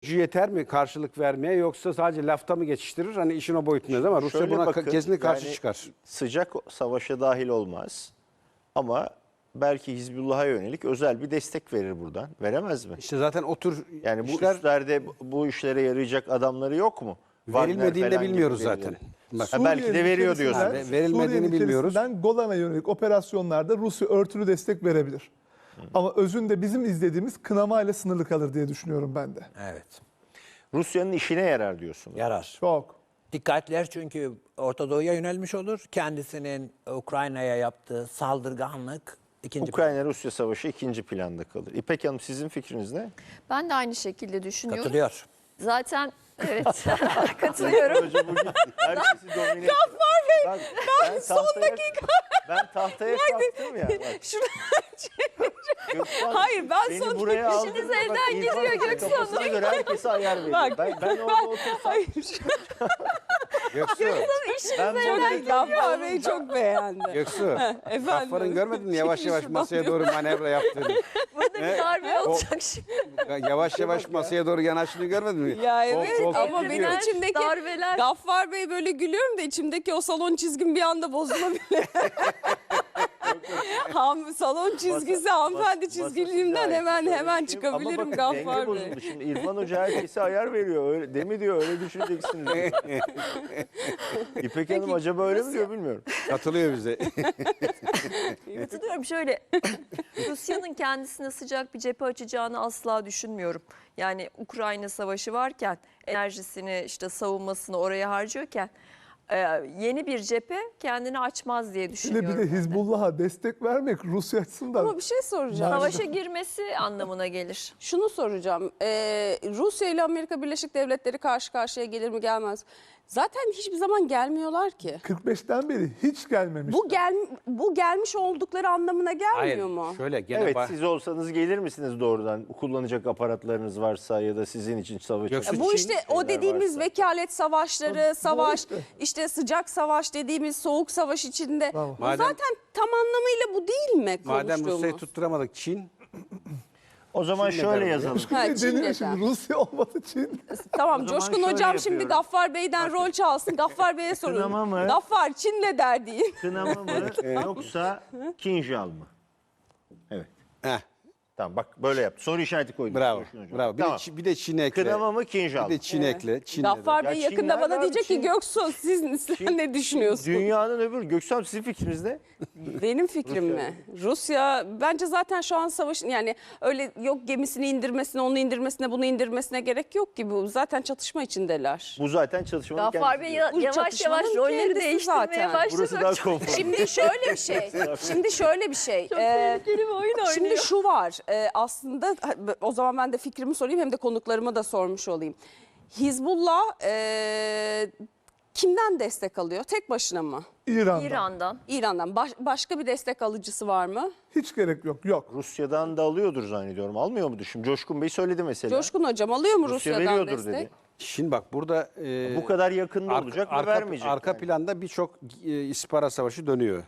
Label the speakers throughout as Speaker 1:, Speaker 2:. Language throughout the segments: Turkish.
Speaker 1: Yeter mi karşılık vermeye yoksa sadece lafta mı geçiştirir? Hani işin o boyutunda değil mi? Rusya
Speaker 2: Şöyle
Speaker 1: buna
Speaker 2: bakın,
Speaker 1: kesinlikle karşı
Speaker 2: yani
Speaker 1: çıkar.
Speaker 2: Sıcak savaşa dahil olmaz ama belki Hizbullah'a yönelik özel bir destek verir buradan. Veremez mi?
Speaker 1: İşte zaten o tür
Speaker 2: Yani bu
Speaker 1: işler
Speaker 2: üstlerde bu işlere yarayacak adamları yok mu?
Speaker 1: verilmediğini de
Speaker 2: Wagner falan
Speaker 1: bilmiyoruz
Speaker 2: gibi
Speaker 1: zaten.
Speaker 2: birileri.
Speaker 1: Bak,
Speaker 2: Ha, belki de veriyor diyorsun.
Speaker 1: Verilmediğini bilmiyoruz.
Speaker 3: içerisinden Golan'a yönelik operasyonlarda Rusya örtülü destek verebilir. Ama özünde bizim izlediğimiz kınamayla sınırlı kalır diye düşünüyorum ben de.
Speaker 4: Evet.
Speaker 2: Rusya'nın işine yarar diyorsun.
Speaker 4: Yarar.
Speaker 3: Çok.
Speaker 4: Dikkatler çünkü Orta Doğu'ya yönelmiş olur. Kendisinin Ukrayna'ya yaptığı saldırganlık ikinci
Speaker 2: Ukrayna-Rusya savaşı ikinci planda kalır. İpek Hanım sizin fikriniz ne?
Speaker 5: Ben de aynı şekilde düşünüyorum.
Speaker 4: katılıyor.
Speaker 5: Zaten evet katılıyorum.
Speaker 2: Hoca bugün herkesi domine ediyor. Bak, ben son dakika. Ben tahtaya kalktım ya. Bak. Gökhan,
Speaker 6: Hayır, ben
Speaker 2: beni
Speaker 6: son
Speaker 2: buraya
Speaker 6: dakika-
Speaker 2: aldırdı.
Speaker 5: İşiniz
Speaker 2: Bak,
Speaker 5: elden
Speaker 2: İrfan
Speaker 5: gidiyor
Speaker 2: Hoca
Speaker 5: Gökhan.
Speaker 2: kafasına göre herkese ayar veriyor.
Speaker 6: Bak,
Speaker 2: Ben orada otursam
Speaker 6: Hayır.
Speaker 1: Göksu,
Speaker 2: ben
Speaker 6: Ben Gaffar Bey'i çok beğendim.
Speaker 1: Göksu.
Speaker 6: Efendim?
Speaker 1: Gaffar'ın görmedin mi yavaş yavaş masaya doğru manevra yaptığını?
Speaker 5: Burada bir darbe olacak şimdi.
Speaker 1: Yavaş yavaş masaya doğru yanaştığını görmedin mi?
Speaker 6: Ya evet
Speaker 1: Kol
Speaker 6: ama
Speaker 1: gidiyor.
Speaker 6: benim içimdeki
Speaker 5: Darbeler.
Speaker 6: Gaffar Bey böyle gülüyorum da içimdeki o salon çizgim bir anda bozulabilir. Salon çizgisi hanımefendi çizgiliğimden hemen çıkabilirim Gaffar Bey.
Speaker 2: bozuldu. Şimdi İrfan Hoca herkese ayar veriyor. Öyle, değil mi diyor, öyle düşüneceksin diyor. İpek Hanım acaba öyle mi diyor bilmiyorum.
Speaker 1: Katılıyor bize.
Speaker 5: Katılıyorum şöyle. Rusya'nın kendisine sıcak bir cephe açacağını asla düşünmüyorum. Yani Ukrayna savaşı varken enerjisini işte savunmasını oraya harcıyorken yeni bir cephe kendini açmaz diye
Speaker 3: Bir
Speaker 5: düşünüyorum.
Speaker 3: de
Speaker 5: ben de.
Speaker 3: Hizbullah'a destek vermek Rusya açısından.
Speaker 6: Ama bir şey soracağım.
Speaker 5: Savaşa girmesi anlamına gelir.
Speaker 6: Şunu soracağım. Rusya ile Amerika Birleşik Devletleri karşı karşıya gelir mi gelmez mi? Zaten hiçbir zaman gelmiyorlar ki.
Speaker 3: 45'ten beri hiç gelmemiş.
Speaker 6: Bu gelmiş oldukları anlamına gelmiyor mu?
Speaker 1: Şöyle gene
Speaker 2: Evet, siz olsanız gelir misiniz doğrudan? Kullanacak aparatlarınız varsa ya da sizin için savaş
Speaker 1: Yoksa
Speaker 2: açacak
Speaker 6: Bu
Speaker 1: Çin
Speaker 6: işte o
Speaker 2: şeyler
Speaker 6: dediğimiz
Speaker 2: varsa.
Speaker 6: vekalet savaşları, savaş,
Speaker 3: işte.
Speaker 6: işte sıcak savaş dediğimiz soğuk savaş içinde.
Speaker 3: Bravo.
Speaker 6: Bu
Speaker 1: Madem-
Speaker 6: zaten tam anlamıyla bu değil mi
Speaker 1: madem Rusya'yı
Speaker 6: konuştuğumuz?
Speaker 1: tutturamadık Çin.
Speaker 2: O zaman
Speaker 1: Çin'le
Speaker 2: şöyle
Speaker 1: beraber.
Speaker 2: yazalım.
Speaker 6: Ha,
Speaker 3: Ne
Speaker 6: Çin
Speaker 3: deniyor
Speaker 6: neden?
Speaker 3: şimdi? Rusya olmadığı için.
Speaker 6: Tamam
Speaker 2: O zaman
Speaker 6: Coşkun
Speaker 2: şöyle
Speaker 6: hocam şimdi
Speaker 2: yapıyorum.
Speaker 6: Gaffar Bey'den rol çalsın. Gaffar Bey'e sorun.
Speaker 2: Kınama mı?
Speaker 6: Gaffar Çin'le der deyin.
Speaker 2: Kınama mı yoksa kinjal mı? Evet.
Speaker 1: Heh,
Speaker 2: Tamam bak böyle yap. Soru işareti koydum.
Speaker 1: bravo.
Speaker 2: Coşkun Hocam.
Speaker 1: Bravo. Bir,
Speaker 2: Tamam.
Speaker 1: bir de Çin'e ekle.
Speaker 2: Kınama mı kinjal
Speaker 1: Bir
Speaker 2: mı?
Speaker 1: de Çin ekle. Çin'le de.
Speaker 6: Gaffar
Speaker 2: Ya
Speaker 6: Bey
Speaker 2: Çin
Speaker 6: yakında
Speaker 2: nerede
Speaker 6: bana
Speaker 2: abi?
Speaker 6: diyecek ki
Speaker 2: Çin-
Speaker 6: Göksu siz ne düşünüyorsunuz?
Speaker 2: Dünyanın öbür Göksel sizin fikriniz ne?
Speaker 6: Benim fikrim mi? Rusya bence zaten şu an savaşın yani öyle yok gemisini indirmesine, onu indirmesine, bunu indirmesine gerek yok ki bu. Zaten çatışma içindeler.
Speaker 2: Bu zaten çalışmanın
Speaker 5: Gaffar Bey
Speaker 2: kendisi.
Speaker 6: Bu
Speaker 5: yavaş yavaş
Speaker 6: çatışmanın
Speaker 5: rolleri
Speaker 6: kendisi
Speaker 5: değiştirmeye
Speaker 6: zaten.
Speaker 5: başladı.
Speaker 2: Burası daha konfor.
Speaker 6: Şimdi şöyle bir şey.
Speaker 5: Çok tehlikeli bir oyun oynuyor.
Speaker 6: Şimdi şu var. Aslında o zaman ben de fikrimi sorayım hem de konuklarıma da sormuş olayım. Hizbullah kimden destek alıyor? Tek başına mı?
Speaker 3: İran'dan.
Speaker 5: İran'dan.
Speaker 6: İran'dan. Başka bir destek alıcısı var mı?
Speaker 3: Hiç gerek yok. Yok.
Speaker 2: Rusya'dan da alıyordur zannediyorum. Almıyor mu düşün? Coşkun Bey söyledi mesela.
Speaker 6: Coşkun hocam alıyor mu
Speaker 2: Rusya
Speaker 6: Rusya'dan
Speaker 2: veriyordur
Speaker 6: destek?
Speaker 2: dedi.
Speaker 1: Şimdi bak burada
Speaker 2: Bu kadar yakında olacak ve vermeyecek.
Speaker 1: Arka
Speaker 2: yani.
Speaker 1: planda birçok istihbarat savaşı dönüyor.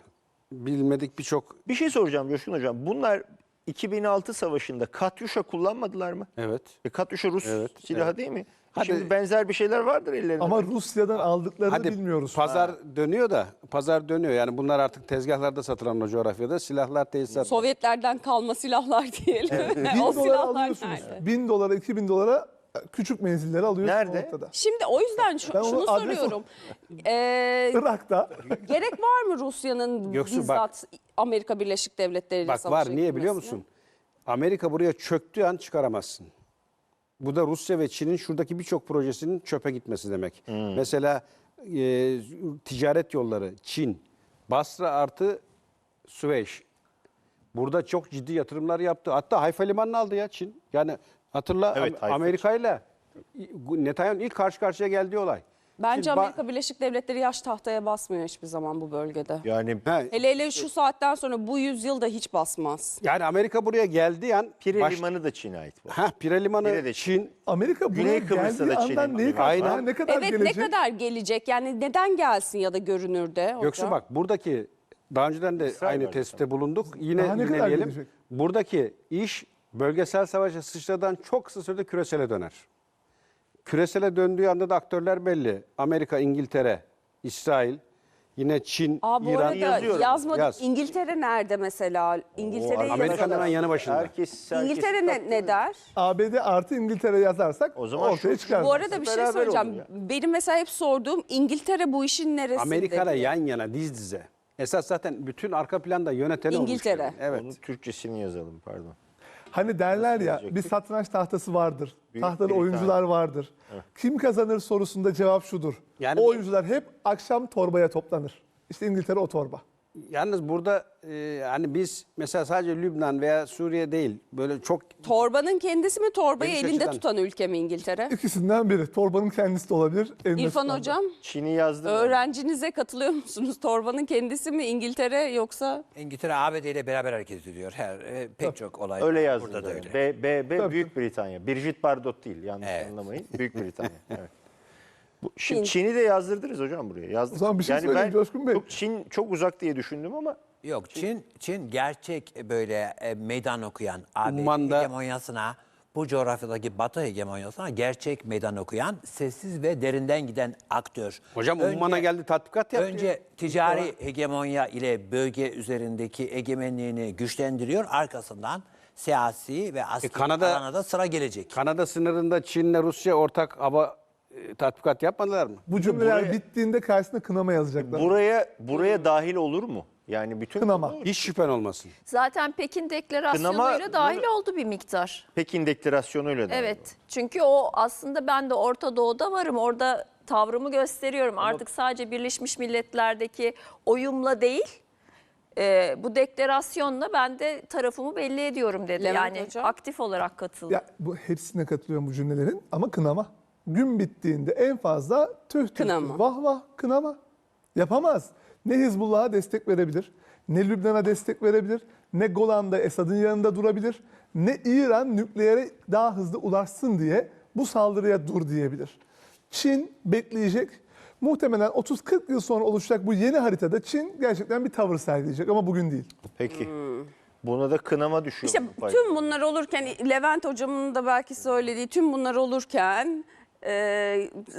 Speaker 1: Bilmedik birçok.
Speaker 2: Bir şey soracağım Coşkun Hocam. Bunlar 2006 savaşında Katyusha kullanmadılar mı?
Speaker 1: Evet.
Speaker 2: Katyusha Rus
Speaker 1: Evet,
Speaker 2: silahı
Speaker 1: evet.
Speaker 2: değil mi?
Speaker 1: Hadi-
Speaker 2: Şimdi benzer bir şeyler vardır ellerinde.
Speaker 3: Ama Rusya'dan aldıklarını
Speaker 1: Hadi
Speaker 3: bilmiyoruz.
Speaker 1: pazar dönüyor da pazar dönüyor. Yani bunlar artık tezgahlarda satılan o coğrafyada silahlar tesisat.
Speaker 6: Sovyetlerden kalma silahlar diyelim.
Speaker 3: 1000
Speaker 6: o
Speaker 3: dolara
Speaker 6: silahlar
Speaker 3: alıyorsunuz.
Speaker 6: nerede?
Speaker 3: 1000 dolara, 2000 dolara küçük menzilleri alıyorsunuz
Speaker 2: Nerede?
Speaker 3: ortada.
Speaker 6: Şimdi o yüzden
Speaker 3: Ben onu
Speaker 6: şunu
Speaker 3: adres
Speaker 6: soruyorum.
Speaker 3: Irak'ta.
Speaker 6: Gerek var mı Rusya'nın
Speaker 1: Göksu, bak.
Speaker 6: bizzat Amerika Birleşik Devletleri ile
Speaker 1: Bak
Speaker 6: savaşa
Speaker 1: var niye biliyor
Speaker 6: girmesine?
Speaker 1: musun? Amerika buraya çöktüğü an çıkaramazsın. Bu da Rusya ve Çin'in şuradaki birçok projesinin çöpe gitmesi demek. Mesela ticaret yolları Çin, Basra artı Süveyş. Burada çok ciddi yatırımlar yaptı. Hatta Hayfa Limanı'nı aldı ya Çin. Yani hatırla
Speaker 2: Evet, Hayfa.
Speaker 1: Amerika ile Netanyahu'nun ilk karşı karşıya geldiği olay.
Speaker 6: Bence
Speaker 1: Şimdi
Speaker 6: Amerika Birleşik Devletleri yaş tahtaya basmıyor hiçbir zaman bu bölgede.
Speaker 2: Yani
Speaker 6: Hele şu saatten sonra bu yüzyılda hiç basmaz.
Speaker 1: Yani Amerika buraya geldiği an
Speaker 2: Pire Limanı da Çin'e ait bu.
Speaker 1: Pire Limanı
Speaker 2: Pire de
Speaker 1: Çin.
Speaker 3: Amerika buraya
Speaker 2: Güney Kıbrıs'ta
Speaker 3: geldiği
Speaker 2: da Çin'in
Speaker 3: andan neyi
Speaker 2: bir var.
Speaker 3: kastetler?
Speaker 1: Aynen.
Speaker 3: Ne kadar
Speaker 6: Evet
Speaker 3: gelecek?
Speaker 6: ne kadar gelecek yani neden gelsin ya da görünürde hocam?
Speaker 1: Göksu bak buradaki daha önceden de
Speaker 2: İsrail
Speaker 1: aynı
Speaker 2: var
Speaker 1: teste bulunduk. Yine
Speaker 3: Daha ne kadar
Speaker 1: yineleyelim.
Speaker 3: gelecek?
Speaker 1: Buradaki iş bölgesel savaşa sıçradan çok kısa sürede küresele döner. küresele döndüğü anda da aktörler belli. Amerika, İngiltere, İsrail, yine Çin,
Speaker 6: Aa, bu
Speaker 1: İran.
Speaker 6: arada
Speaker 2: yazıyorum.
Speaker 6: yazmadık.
Speaker 1: Yaz.
Speaker 6: İngiltere nerede mesela? İngiltere'yi
Speaker 1: Amerika'nın hemen yanı başında.
Speaker 2: Herkes
Speaker 6: İngiltere ne der?
Speaker 3: ABD artı İngiltere yazarsak
Speaker 2: O zaman
Speaker 3: ortaya
Speaker 2: şu-
Speaker 3: çıkar.
Speaker 6: Bu arada bir şey
Speaker 2: Beraber
Speaker 6: söyleyeceğim.
Speaker 2: olur ya.
Speaker 6: Benim mesela hep sorduğum İngiltere bu işin neresinde?
Speaker 1: Amerika'yla
Speaker 6: diye.
Speaker 1: yan yana, diz dize. Esas zaten bütün arka planda yöneteni
Speaker 6: İngiltere.
Speaker 1: olmuş. Evet.
Speaker 2: Onun Türkçesini yazalım pardon.
Speaker 3: Hani derler ya
Speaker 2: diyecektik?
Speaker 3: bir satranç tahtası vardır.
Speaker 2: Büyük
Speaker 3: Tahtada
Speaker 2: Britanya.
Speaker 3: oyuncular vardır. Kim kazanır sorusunda cevap şudur.
Speaker 1: Yani
Speaker 3: o
Speaker 1: bir-
Speaker 3: oyuncular hep akşam torbaya toplanır. İşte İngiltere o torba.
Speaker 1: Yalnız burada hani biz mesela sadece Lübnan veya Suriye değil, böyle çok
Speaker 6: Torbanın kendisi mi, torbayı
Speaker 1: Geniş
Speaker 6: elinde
Speaker 1: açıdan.
Speaker 6: tutan ülke mi İngiltere?
Speaker 3: İkisinden biri. Torbanın kendisi de olabilir. elinde
Speaker 6: İrfan
Speaker 3: tutan da.
Speaker 6: Hocam,
Speaker 2: Çin'i yazdım.
Speaker 6: öğrencinize katılıyor musunuz? Torbanın kendisi mi İngiltere yoksa?
Speaker 4: İngiltere ABD ile beraber hareket ediyor. Pek çok olay.
Speaker 2: Öyle yazdım.
Speaker 4: Burada da
Speaker 2: zaten.
Speaker 4: öyle.
Speaker 2: B Büyük Britanya. Brigitte Bardot değil, yanlış
Speaker 4: Evet.
Speaker 2: anlamayın. Büyük Britanya. Evet. Şimdi Çin'i de yazdırdınız hocam buraya. Yazdık.
Speaker 3: O zaman bir şey söyleyeyim Coşkun Bey.
Speaker 2: Çin çok uzak diye düşündüm ama
Speaker 4: Yok, Çin gerçek böyle meydan okuyan ABD
Speaker 1: Umman'da-
Speaker 4: hegemonyasına, bu coğrafyadaki Batı hegemonyasına gerçek meydan okuyan, sessiz ve derinden giden aktör.
Speaker 1: hocam
Speaker 4: Önce-
Speaker 1: Umman'a geldi tatbikat yaptı.
Speaker 4: Önce ticari hegemonya ile bölge üzerindeki egemenliğini güçlendiriyor. Arkasından siyasi ve askeri
Speaker 1: Kanada-
Speaker 4: alana da sıra gelecek.
Speaker 1: Kanada sınırında Çin'le Rusya ortak hava tatbikat yapmadılar mı?
Speaker 3: Bu cümleler
Speaker 2: buraya-
Speaker 3: bittiğinde karşısına kınama yazacaklar.
Speaker 2: buraya dahil olur mu? Yani bütün
Speaker 3: Kınama.
Speaker 1: Hiç şüphen olmasın.
Speaker 5: Zaten Pekin Deklarasyonuyla
Speaker 2: Kınama-
Speaker 5: dahil oldu bir miktar.
Speaker 2: Pekin Deklarasyonuyla da.
Speaker 5: Evet. Çünkü o aslında ben de Orta Doğu'da varım. Orada tavrımı gösteriyorum. Artık sadece Birleşmiş Milletler'deki oyumla değil, bu deklarasyonla ben de tarafımı belli ediyorum dedi.
Speaker 6: Levent
Speaker 5: Yani
Speaker 6: Hocam?
Speaker 5: aktif olarak katıldı.
Speaker 3: Ya bu hepsine katılıyorum bu cümlelerin ama kınama. Gün bittiğinde en fazla tüh tüh,
Speaker 6: Kınama.
Speaker 3: tüh, vah vah kınama. Yapamaz. Ne Hizbullah'a destek verebilir, ne Lübnan'a destek verebilir, ne Golan'da Esad'ın yanında durabilir, ne İran nükleere daha hızlı ulaşsın diye bu saldırıya dur diyebilir. Çin bekleyecek. Muhtemelen 30-40 yıl sonra oluşacak bu yeni haritada Çin gerçekten bir tavır sergileyecek ama bugün değil.
Speaker 2: Peki. Buna da kınama düşüyor.
Speaker 6: İşte
Speaker 2: bu pay.
Speaker 6: tüm bunlar olurken Levent Hocam'ın da belki söylediği tüm bunlar olurken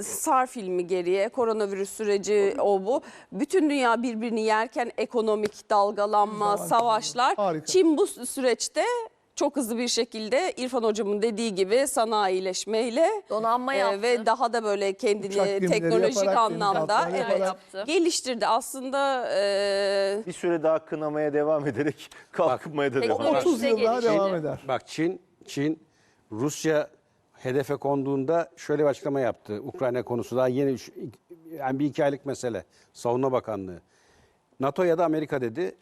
Speaker 6: SAR filmi geriye, koronavirüs süreci o bu. Bütün dünya birbirini yerken ekonomik dalgalanma, savaşlar.
Speaker 3: Harika.
Speaker 6: Çin bu süreçte çok hızlı bir şekilde İrfan Hocam'ın dediği gibi sanayileşmeyle
Speaker 5: Donanma yaptı.
Speaker 6: ve daha da böyle kendini
Speaker 3: Uçak gemileri
Speaker 6: teknolojik
Speaker 3: yaparak,
Speaker 6: anlamda
Speaker 3: denizaltılar
Speaker 6: evet,
Speaker 3: yaparak.
Speaker 5: yaptı.
Speaker 6: geliştirdi. Aslında
Speaker 2: Bir süre daha kınamaya devam ederek kalkmaya da devam
Speaker 5: teknoloji-
Speaker 2: eder.
Speaker 3: 30 yıl daha
Speaker 5: gelişti.
Speaker 3: devam eder.
Speaker 1: Bak Çin Rusya hedefe konduğunda şöyle bir açıklama yaptı. Ukrayna konusu daha yeni, yani bir iki aylık mesele. Savunma Bakanlığı. NATO ya da Amerika dedi.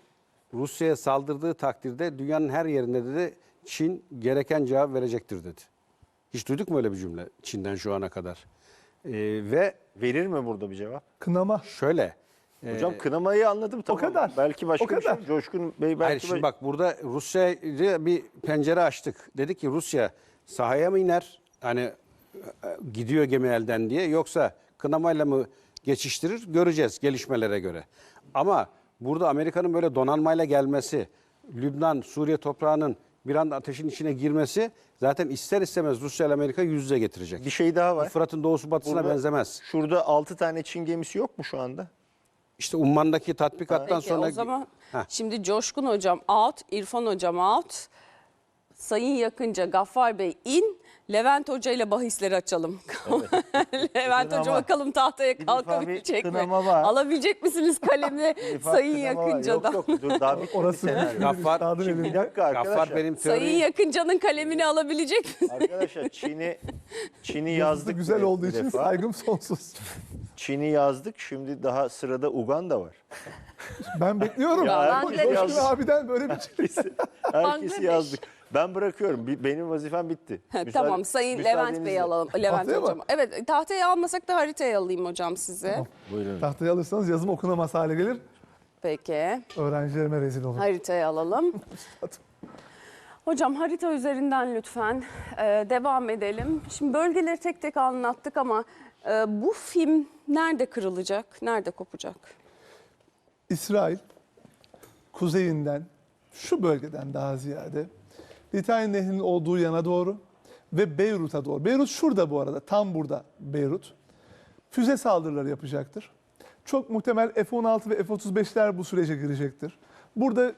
Speaker 1: Rusya'ya saldırdığı takdirde dünyanın her yerinde dedi Çin gereken cevap verecektir dedi. Hiç duyduk mu öyle bir cümle Çin'den şu ana kadar? Ve
Speaker 2: Verir mi burada bir cevap?
Speaker 3: Kınama.
Speaker 1: şöyle.
Speaker 2: Hocam kınamayı anladım tamam.
Speaker 3: kadar.
Speaker 2: Belki başka
Speaker 3: O
Speaker 2: bir
Speaker 3: kadar.
Speaker 2: şey. Coşkun Bey belki
Speaker 1: Hayır şimdi bak burada Rusya'ya bir pencere açtık. Dedi ki Rusya sahaya mı iner? Hani gidiyor gemi elden diye, yoksa kınamayla mı geçiştirir? Göreceğiz gelişmelere göre. Ama burada Amerika'nın böyle donanmayla gelmesi, Lübnan, Suriye toprağının bir anda ateşin içine girmesi zaten ister istemez Rusya ile Amerika yüz yüze getirecek.
Speaker 2: bir şey daha var.
Speaker 1: Fırat'ın doğusu batısına
Speaker 2: Burada-
Speaker 1: benzemez.
Speaker 2: Şurada 6 tane Çin gemisi yok mu şu anda?
Speaker 1: İşte Umman'daki tatbikattan
Speaker 6: Peki,
Speaker 1: sonra...
Speaker 6: o zaman
Speaker 1: Heh.
Speaker 6: şimdi Coşkun Hocam out, İrfan Hocam out. Sayın Yakınca, Gaffar Bey in. Levent Hoca ile bahisleri açalım. Levent Hoca
Speaker 2: Kınama.
Speaker 6: bakalım tahtaya
Speaker 2: Bir defa
Speaker 6: kalkabilecek
Speaker 2: bir
Speaker 6: mi?
Speaker 2: kınama var.
Speaker 6: Alabilecek misiniz kalemi Sayın
Speaker 2: Kınama var.
Speaker 6: Yakınca'dan?
Speaker 2: Yok dur daha bitmedi
Speaker 3: Orası
Speaker 2: senaryo.
Speaker 3: bir
Speaker 1: Gaffar-
Speaker 3: üstadın
Speaker 2: Şimdi bir
Speaker 3: elinde.
Speaker 2: dakika
Speaker 1: Gaffar
Speaker 2: arkadaşlar.
Speaker 1: benim
Speaker 6: Sayın
Speaker 1: teori...
Speaker 6: Yakınca'nın kalemini alabilecek misiniz?
Speaker 2: Arkadaşlar Çin'i
Speaker 3: Yazdı
Speaker 2: yazdık.
Speaker 3: güzel
Speaker 2: bir
Speaker 3: olduğu için
Speaker 2: defa.
Speaker 3: saygım sonsuz.
Speaker 2: Çin'i yazdık. Şimdi daha sırada Uganda var.
Speaker 3: Ben bekliyorum.
Speaker 2: Ya,
Speaker 3: Coşkun
Speaker 2: herkes yazdı.
Speaker 3: abiden böyle bir şey.
Speaker 2: Herkesi
Speaker 5: Bangladeş.
Speaker 2: yazdık. Ben bırakıyorum. Benim vazifem bitti.
Speaker 6: Tamam Sayın Levent Bey'i
Speaker 2: müsaadenizle.
Speaker 6: alalım. Levent
Speaker 3: Tahtaya mı?
Speaker 6: Hocam. Evet tahtaya almasak da haritaya alayım hocam size.
Speaker 2: Buyurun.
Speaker 3: Tahtayı alırsanız yazım okunamaz hale gelir.
Speaker 6: Peki.
Speaker 3: Öğrencilerime rezil olur.
Speaker 6: Haritayı alalım. Hocam harita üzerinden lütfen devam edelim. Şimdi bölgeleri tek tek anlattık ama bu film nerede kırılacak, nerede kopacak?
Speaker 3: İsrail kuzeyinden, şu bölgeden daha ziyade Litani Nehri'nin olduğu yana doğru ve Beyrut'a doğru. Beyrut şurada bu arada, tam burada Beyrut. Füze saldırıları yapacaktır. Çok muhtemel F-16 ve F-35'ler bu sürece girecektir. Burada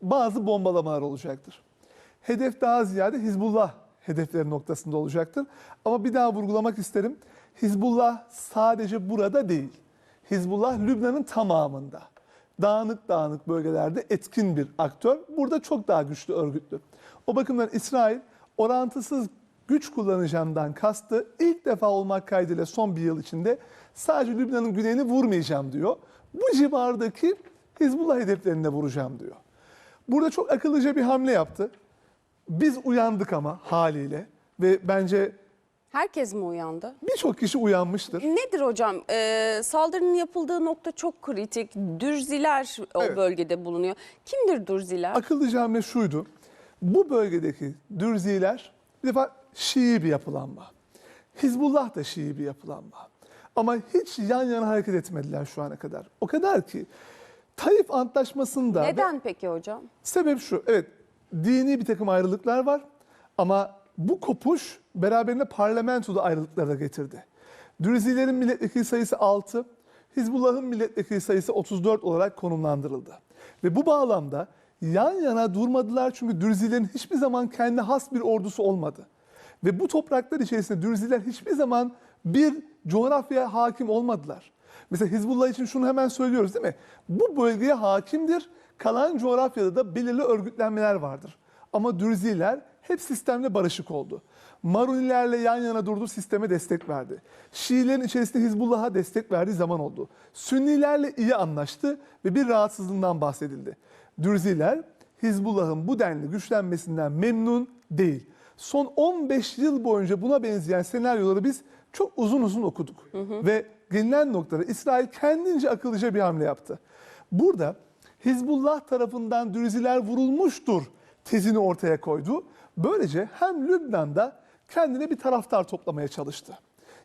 Speaker 3: bazı bombalamalar olacaktır. Hedef daha ziyade Hizbullah hedefleri noktasında olacaktır. Ama bir daha vurgulamak isterim. Hizbullah sadece burada değil. Hizbullah Lübnan'ın tamamında. Dağınık dağınık bölgelerde etkin bir aktör. Burada çok daha güçlü, örgütlü. O bakımdan İsrail orantısız güç kullanacağımdan kastı ilk defa olmak kaydıyla son bir yıl içinde sadece Lübnan'ın güneyini vurmayacağım diyor. Bu civardaki Hizbullah hedeflerine vuracağım diyor. Burada çok akıllıca bir hamle yaptı. Biz uyandık ama haliyle ve bence
Speaker 6: Herkes mi uyandı?
Speaker 3: birçok kişi uyanmıştır.
Speaker 6: Nedir hocam? Saldırının yapıldığı nokta çok kritik. Dürziler o
Speaker 3: Evet.
Speaker 6: bölgede bulunuyor. Kimdir Dürziler?
Speaker 3: Akıllıca hamle şuydu. Bu bölgedeki Dürziler bir defa Şii bir yapılanma. Hizbullah da Şii bir yapılanma. Ama hiç yan yana hareket etmediler şu ana kadar. O kadar ki Taif Antlaşması'nda...
Speaker 6: Neden peki hocam?
Speaker 3: Sebep şu, evet dini bir takım ayrılıklar var ama bu kopuş beraberinde parlamentoda ayrılıkları da getirdi. Dürzilerin milletvekili sayısı 6, Hizbullah'ın milletvekili sayısı 34 olarak konumlandırıldı. Ve bu bağlamda yan yana durmadılar çünkü Dürzilerin hiçbir zaman kendi has bir ordusu olmadı. Ve bu topraklar içerisinde Dürziler hiçbir zaman bir coğrafyaya hakim olmadılar. Mesela Hizbullah için şunu hemen söylüyoruz değil mi? Bu bölgeye hakimdir. Kalan coğrafyada da belirli örgütlenmeler vardır. Ama Dürziler hep sistemle barışık oldu. Marunilerle yan yana durdu, sisteme destek verdi. Şiilerin içerisinde Hizbullah'a destek verdiği zaman oldu. Sünnilerle iyi anlaştı ve bir rahatsızlığından bahsedildi. Dürziler Hizbullah'ın bu denli güçlenmesinden memnun değil. Son 15 yıl boyunca buna benzeyen senaryoları biz çok uzun uzun okuduk. Ve gelinen noktada İsrail kendince akıllıca bir hamle yaptı. Burada Hizbullah tarafından Dürziler vurulmuştur tezini ortaya koydu. Böylece hem Lübnan'da kendine bir taraftar toplamaya çalıştı.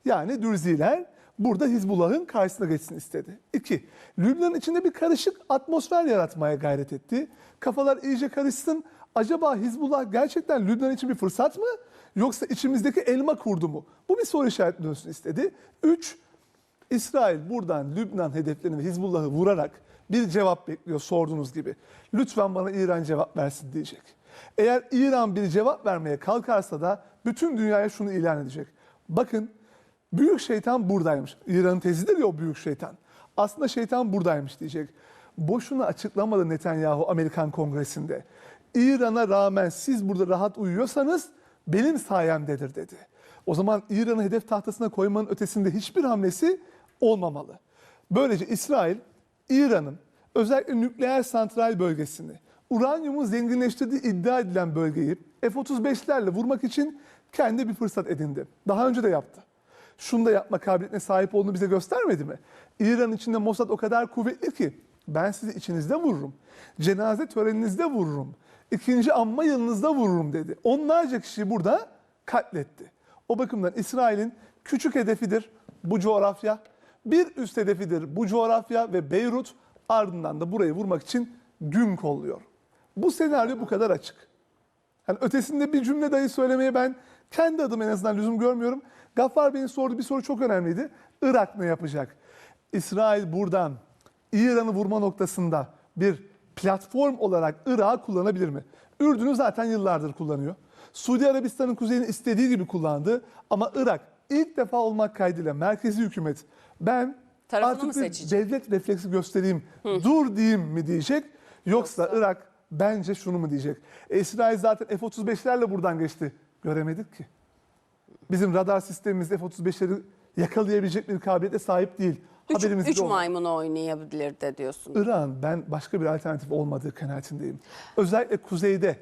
Speaker 3: Yani Dürziler burada Hizbullah'ın karşısına geçsin istedi. 2. Lübnan'ın içinde bir karışık atmosfer yaratmaya gayret etti. Kafalar iyice karışsın. Acaba Hizbullah gerçekten Lübnan için bir fırsat mı? Yoksa içimizdeki elma kurdu mu? Bu bir soru işareti dönsün istedi. 3. İsrail buradan Lübnan hedeflerini ve Hizbullah'ı vurarak bir cevap bekliyor sorduğunuz gibi. Lütfen bana İran cevap versin diyecek. Eğer İran bir cevap vermeye kalkarsa da bütün dünyaya şunu ilan edecek. Bakın büyük şeytan buradaymış. İran'ın tezidir ya o büyük şeytan. Aslında şeytan buradaymış diyecek. Boşuna açıklamadı Netanyahu Amerikan Kongresi'nde. İran'a rağmen siz burada rahat uyuyorsanız benim sayemdedir dedi. O zaman İran'ı hedef tahtasına koymanın ötesinde hiçbir hamlesi olmamalı. Böylece İsrail, İran'ın özellikle nükleer santral bölgesini, uranyumun zenginleştirdiği iddia edilen bölgeyi F-35'lerle vurmak için kendi bir fırsat edindi. Daha önce de yaptı. Şunu da yapma kabiliyetine sahip olduğunu bize göstermedi mi? İran içinde Mossad o kadar kuvvetli ki ben sizi içinizde vururum. Cenaze töreninizde vururum. İkinci anma yılınızda vururum dedi. Onlarca kişiyi burada katletti. O bakımdan İsrail'in küçük hedefidir bu coğrafya. Bir üst hedefidir bu coğrafya ve Beyrut, ardından da burayı vurmak için gün kolluyor. Bu senaryo bu kadar açık. Yani ötesinde bir cümle dahi söylemeye ben kendi adıma en azından lüzum görmüyorum. Gaffar Bey'in sorduğu bir soru çok önemliydi. Irak ne yapacak? İsrail buradan İran'ı vurma noktasında bir platform olarak Irak'ı kullanabilir mi? Ürdün'ü zaten yıllardır kullanıyor. Suudi Arabistan'ın kuzeyini istediği gibi kullandı. Ama Irak ilk defa olmak kaydıyla merkezi hükümet ben
Speaker 6: Tarafını
Speaker 3: artık
Speaker 6: mı
Speaker 3: bir
Speaker 6: seçecek?
Speaker 3: devlet refleksi göstereyim, dur diyeyim mi diyecek. Yoksa Irak bence şunu mu diyecek? İsrail zaten F-35'lerle buradan geçti. Göremedik ki. Bizim radar sistemimiz F-35'leri yakalayabilecek bir kabiliyete sahip değil. Haberimiz
Speaker 6: Üç
Speaker 3: bile olmadı.
Speaker 6: maymun oynayabilir de diyorsun.
Speaker 3: İran ben başka bir alternatif olmadığı kanaatindeyim. Özellikle kuzeyde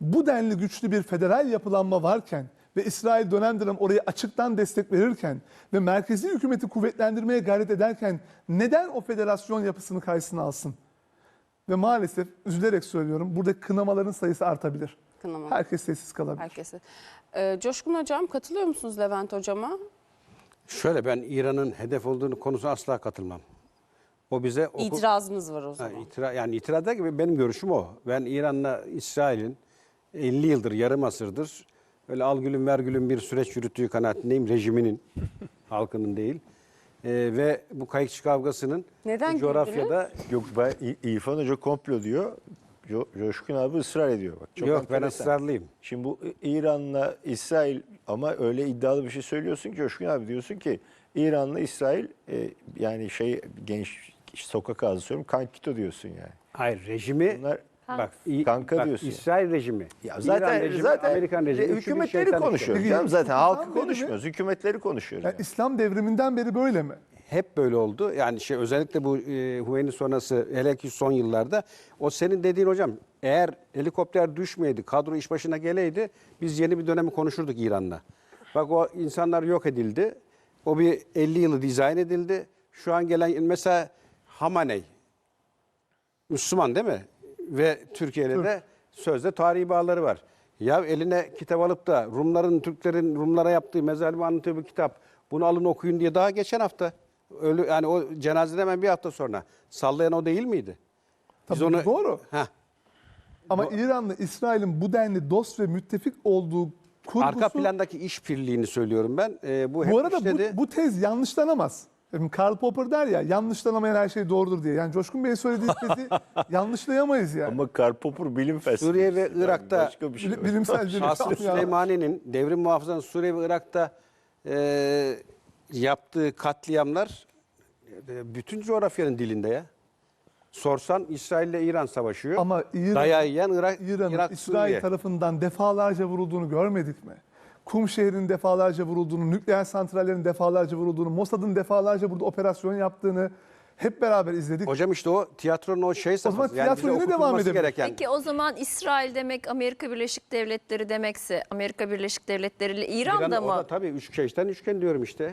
Speaker 3: bu denli güçlü bir federal yapılanma varken ve İsrail dönem dönem oraya açıktan destek verirken ve merkezi hükümeti kuvvetlendirmeye gayret ederken neden o federasyon yapısını karşısına alsın? Ve maalesef üzülerek söylüyorum burada kınamaların sayısı artabilir.
Speaker 6: Kınama.
Speaker 3: Herkes sessiz kalabilir.
Speaker 6: Herkese. Coşkun Hocam katılıyor musunuz Levent Hocama?
Speaker 1: Şöyle ben İran'ın hedef olduğunu konusuna asla katılmam. O bize
Speaker 6: İtirazınız var o zaman.
Speaker 1: yani itiraz der gibi benim görüşüm o. Ben İran'la İsrail'in 50 yıldır, yarım asırdır öyle al gülüm ver gülüm bir süreç yürüttüğü kanaatindeyim. Rejiminin, halkının değil. Ve bu kayıkçı kavgasının
Speaker 6: Neden
Speaker 1: bu coğrafyada...
Speaker 2: Yok, ben İrfan Hoca komplo diyor. Coşkun abi ısrar ediyor. Bak, çok
Speaker 1: Yok, ben
Speaker 2: enteresan.
Speaker 1: ısrarlıyım.
Speaker 2: Şimdi bu İran'la İsrail, ama öyle iddialı bir şey söylüyorsun ki Coşkun abi, diyorsun ki İran'la İsrail yani genç sokak ağzı söylüyorum, kankito diyorsun yani.
Speaker 1: Hayır, rejimi...
Speaker 2: Bunlar
Speaker 1: Bak,
Speaker 2: kanka diyorsun yani.
Speaker 1: İsrail rejimi,
Speaker 2: ya
Speaker 1: İran rejimi, Amerikan rejimi. üçü bir
Speaker 2: hükümetleri
Speaker 1: şeytan
Speaker 2: konuşuyoruz.
Speaker 1: işte.
Speaker 2: Canım, zaten
Speaker 3: İslam
Speaker 2: halkı
Speaker 3: devrimi-
Speaker 2: konuşmuyoruz. Hükümetleri konuşuyoruz.
Speaker 3: Yani
Speaker 2: yani.
Speaker 3: İslam devriminden beri böyle mi?
Speaker 1: Hep böyle oldu. Yani özellikle bu Hümeyni sonrası, hele ki son yıllarda, o senin dediğin hocam, eğer helikopter düşmeydi, kadro iş başına geleydi, biz yeni bir dönemi konuşurduk İran'la. Bak, o insanlar yok edildi. O bir 50 yılı dizayn edildi. Şu an gelen mesela Hamaney, Müslüman değil mi? Ve Türkiye'yle de sözde tarihi bağları var. Ya eline kitap alıp da Türklerin Rumlara yaptığı mezalimi anlatıyor bir kitap. Bunu alın okuyun diye daha geçen hafta. Öyle, yani o cenazeden hemen bir hafta sonra sallayan o değil miydi? Biz
Speaker 3: Tabii, doğru.
Speaker 1: Heh,
Speaker 3: Ama İran'la İsrail'in bu denli dost ve müttefik olduğu kurgusu...
Speaker 1: arka plandaki işbirliğini söylüyorum ben. Bu hep
Speaker 3: Bu arada
Speaker 1: işledi.
Speaker 3: bu tez yanlışlanamaz. Şimdi Karl Popper der ya, yanlışlanamayan her şey doğrudur diye. Yani Coşkun Bey'in söylediği tezi yanlışlayamayız yani.
Speaker 2: Ama Karl Popper bilim felsefesi.
Speaker 1: Suriye ve Irak'ta
Speaker 2: Başka bir şey var.
Speaker 3: Bilimsel bir
Speaker 1: Asım Süleymani'nin devrim muhafızanın Suriye ve Irak'ta yaptığı katliamlar bütün coğrafyanın dilinde ya. Sorsan İsrail ile İran savaşıyor.
Speaker 3: Ama
Speaker 1: dayağı yiyen
Speaker 3: İran'ın
Speaker 1: Irak,
Speaker 3: İsrail
Speaker 1: Suriye.
Speaker 3: tarafından defalarca vurulduğunu görmedik mi? Kum şehrinin defalarca vurulduğunu, nükleer santrallerin defalarca vurulduğunu, Mossad'ın defalarca burada operasyon yaptığını hep beraber izledik.
Speaker 1: Hocam işte o tiyatronun o şey
Speaker 3: zaman
Speaker 1: safhası.
Speaker 3: tiyatro
Speaker 1: bize
Speaker 3: yine devam
Speaker 1: okutulması
Speaker 3: edebilir.
Speaker 1: gereken.
Speaker 5: Peki o zaman İsrail demek Amerika Birleşik Devletleri demekse Amerika Birleşik Devletleri ile İran da
Speaker 1: O da
Speaker 5: mı?
Speaker 1: tabii üçgen diyorum işte.